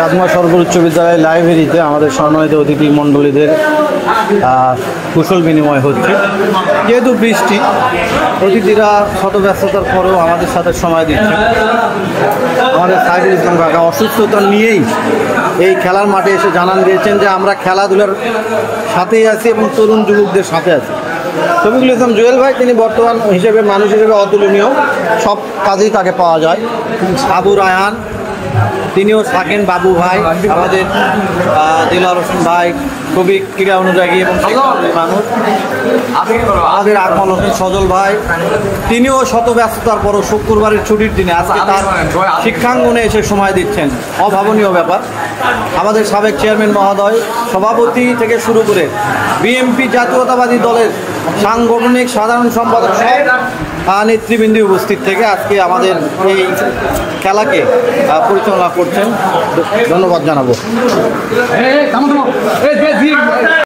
চাঁদমা সরকারি উচ্চ বিদ্যালয় লাইব্রেরিতে আমাদের সম্মানিত অতিথি মণ্ডলীদের কুশল বিনিময় হচ্ছে। যেহেতু বৃষ্টি, অতিথিরা শত ব্যস্ততার পরেও আমাদের সাথে সময় দিচ্ছে। আমাদের সাইফুল ইসলাম কাকা অসুস্থতা নিয়েই এই খেলার মাঠে এসে জানান দিয়েছেন যে আমরা খেলাধুলার সাথেই আছি এবং তরুণ যুবকদের সাথে আছি। শফিকুল ইসলাম জুয়েল ভাই, তিনি বর্তমান হিসেবে মানুষ হিসেবে অতুলনীয়, সব কাজেই তাকে পাওয়া যায়। আবু রায়হান, তিনিও থাকেন। বাবু ভাই, আমাদের দিলওয়ার হোসেন ভাই খুবই ক্রীড়া অনুরাগী এবং মানুষ। আমাদের আকমল হোসেন সজল ভাই, তিনিও শত ব্যস্ততার পরও শুক্রবারের ছুটির দিনে আজকে তার শিক্ষাঙ্গনে এসে সময় দিচ্ছেন, অভাবনীয় ব্যাপার। আমাদের সাবেক চেয়ারম্যান মহোদয়, সভাপতি থেকে শুরু করে বিএনপি জাতীয়তাবাদী দলের সাংগঠনিক সাধারণ সম্পাদক নেতৃবৃন্দ উপস্থিত থেকে আজকে আমাদের এই খেলাকে পরিচালনা করছেন। ধন্যবাদ জানাবো।